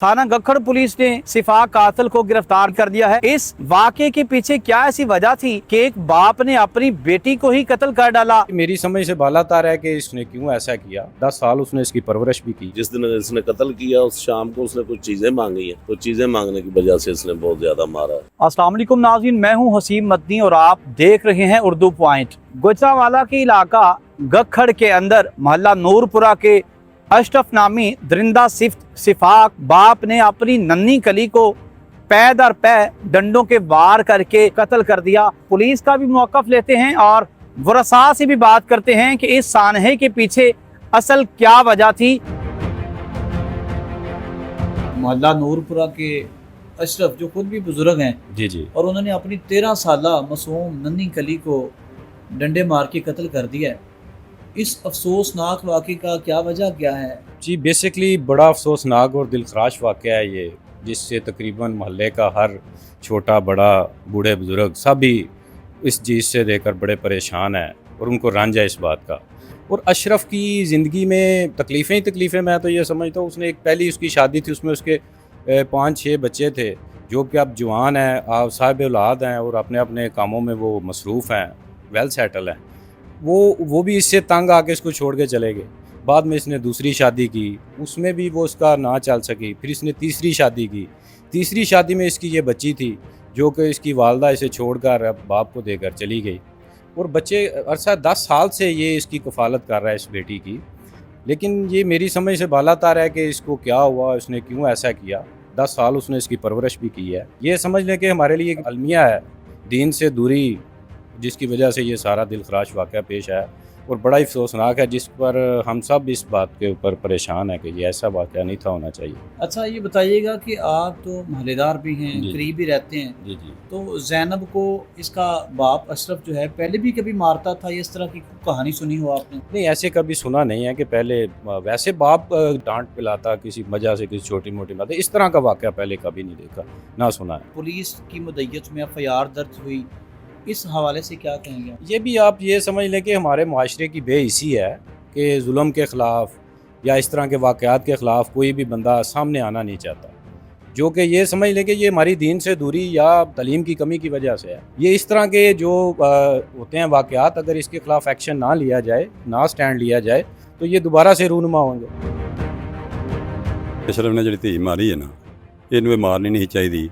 थाना गखड़ पुलिस ने सिफाक कातिल को गिरफ्तार कर दिया है। इस वाक़े के पीछे क्या ऐसी वजह थी कि एक बाप ने अपनी बेटी को ही कत्ल कर डाला? मेरी समझ से बालातार है कि इसने क्यों ऐसा किया। 10 साल उसने इसकी परवरिश भी की। जिस दिन इसने कत्ल किया उस शाम को उसने कुछ चीजें मांगी हैं, तो चीजें मांगने की वजह से इसने बहुत ज्यादा मारा। अस्सलाम वालेकुम नाज़रीन, मैं हूं हसीम मदनी और आप देख रहे हैं उर्दू पॉइंट। गुजरांवाला के इलाका गखड़ के अंदर मोहल्ला नूरपुरा के अशरफ नामी दरिंदा सिफाक बाप ने अपनी नन्ही कली को पै दर पै डंडों के वार करके कत्ल कर दिया। पुलिस का भी मौक़िफ़ लेते हैं और वरसा से भी बात करते हैं कि इस सानहे के पीछे असल क्या वजह थी। मोहल्ला नूरपुरा के अशरफ जो खुद भी बुजुर्ग हैं जी और उन्होंने अपनी 13 साला मासूम नन्ही कली को डंडे मार के कत्ल कर दिया है। इस अफसोसनाक वाक़े का क्या वजह क्या है? जी, बेसिकली बड़ा अफसोसनाक और दिलखराश वाक़या है ये, जिससे तकरीबन मोहल्ले का हर छोटा बड़ा बूढ़े बुजुर्ग सभी इस चीज़ से देखकर बड़े परेशान हैं और उनको रंज है इस बात का। और अशरफ की ज़िंदगी में तकलीफ़ें ही तकलीफ़ें, मैं तो ये समझता हूँ। उसने एक पहली उसकी शादी थी, उसमें उसके 5-6 बच्चे थे जो कि अब जवान हैं, आप साहिब औलाद हैं और अपने अपने कामों में वो मसरूफ़ हैं, वेल सेटल हैं। वो भी इससे तंग आके इसको छोड़ के चले गए। बाद में इसने दूसरी शादी की, उसमें भी वो उसका ना चल सकी। फिर इसने तीसरी शादी की। तीसरी शादी में इसकी ये बच्ची थी जो कि इसकी वालदा इसे छोड़कर अब बाप को देकर चली गई। और बच्चे अरसा 10 साल से ये इसकी कफ़ालत कर रहा है इस बेटी की। लेकिन ये मेरी समझ से बालातार है कि इसको क्या हुआ, उसने क्यों ऐसा किया। 10 साल उसने इसकी परवरिश भी की है। ये समझ लें कि हमारे लिए एक अलमिया है, दीन से दूरी, जिसकी वजह से ये सारा दिलखराश वाक़या पेश आया और बड़ा ही अफसोसनाक है, जिस पर हम सब इस बात के ऊपर परेशान है कि ये ऐसा वाक़या नहीं था होना चाहिए। अच्छा, ये बताइएगा कि आप तो मोहल्लेदार भी हैं, करीब भी रहते हैं। जी। तो ज़ैनब को इसका बाप अशरफ जो है पहले भी कभी मारता था? इस तरह की कहानी सुनी हो आपने? नहीं, ऐसे कभी सुना नहीं है कि पहले वैसे बाप डांट पिलाता किसी वजह से, किसी छोटी मोटी बात, इस तरह का वाक़या पहले कभी नहीं देखा, ना सुना है। पुलिस की मुद्दत में FIR दर्ज हुई, इस हवाले से क्या कहेंगे? ये भी आप ये समझ लें कि हमारे माशरे की बेइसी है कि जुल्म के ख़िलाफ़ या इस तरह के वाक़यात के ख़िलाफ़ कोई भी बंदा सामने आना नहीं चाहता, जो कि ये समझ लें कि ये हमारी दीन से दूरी या तालीम की कमी की वजह से है। ये इस तरह के जो होते हैं वाक़यात, अगर इसके ख़िलाफ़ एक्शन ना लिया जाए, ना स्टैंड लिया जाए, तो ये दोबारा से रूनुमा होंगे। अशरफ ने जिहड़ी धी मारी है ना, इहनूं मारनी नहीं चाहिए।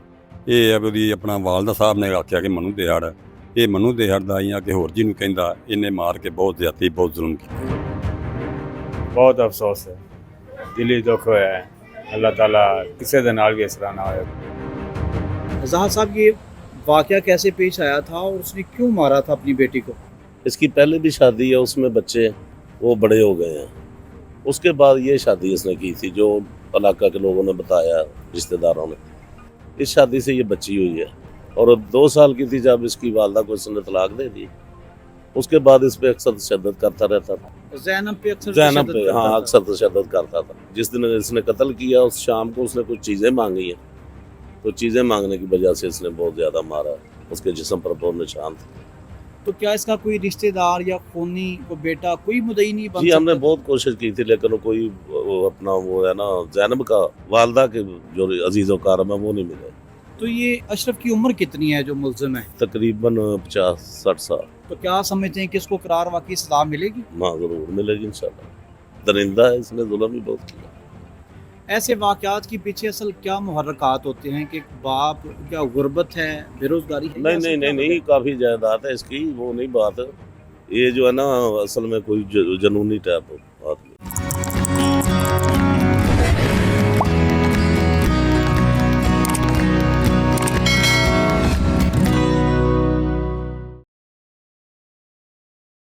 ये अपनी अपना वालदा साहब ने आख्या कि मनु दिहाड़, ये मनु दिहाड़ दा या कि होर जिहनूं कहंदा, इन्हें मार के बहुत ज़्यादती, बहुत जुल्म किया। बहुत अफसोस है, दिली दुख होया है। अल्लाह ताला किसी दे नाल भी इस तरह ना होए। ज़ाहिर साहब, ये वाक़या कैसे पेश आया था और उसने क्यों मारा था अपनी बेटी को? इसकी पहले भी शादी है, उसमें बच्चे वो बड़े हो गए हैं। उसके बाद ये शादी इसने की थी, जो इलाका के लोगों ने बताया, रिश्तेदारों ने। इस शादी से ये बच्ची हुई है और 2 साल की थी जब इसकी वालदा को इसने तलाक दे दी। उसके बाद इस पे अक्सर तशद्दुद करता रहता था। ज़ैनब पे अक्सर ज़ैनब पे तशद्दुद करता था। अक्सर तशद्दुद करता था। जिस दिन इसने कत्ल किया उस शाम को उसने कुछ चीज़ें मांगी हैं, तो चीज़ें मांगने की वजह से इसने बहुत ज़्यादा मारा। उसके जिस्म पर बहुत निशान थे। तो क्या इसका कोई रिश्तेदार या खूनी को बेटा कोई मुद्दई नहीं बन जी, हमने सकता? बहुत कोशिश की थी, लेकिन कोई अपना वो है ना, ज़ैनब का वालदा के जो अजीज़ व कारम है वो नहीं मिले। तो ये अशरफ की उम्र कितनी है जो मुल्ज़िम है? तकरीबन 50-60 साल। तो क्या समझते हैं कि इसको करार वाकई सज़ा मिलेगी? हाँ, ज़रूर मिलेगी इंशाल्लाह। दरिंदा है, इसने जुल्म भी बहुत किया। ऐसे वाक़यात के पीछे असल क्या मुहर्रकात होते हैं कि बाप क्या गुर्बत है, बेरोज़गारी है? नहीं, काफ़ी जायदाद है इसकी, वो नहीं बात। ये जो है ना, असल में कोई जनूनी टाइप हो।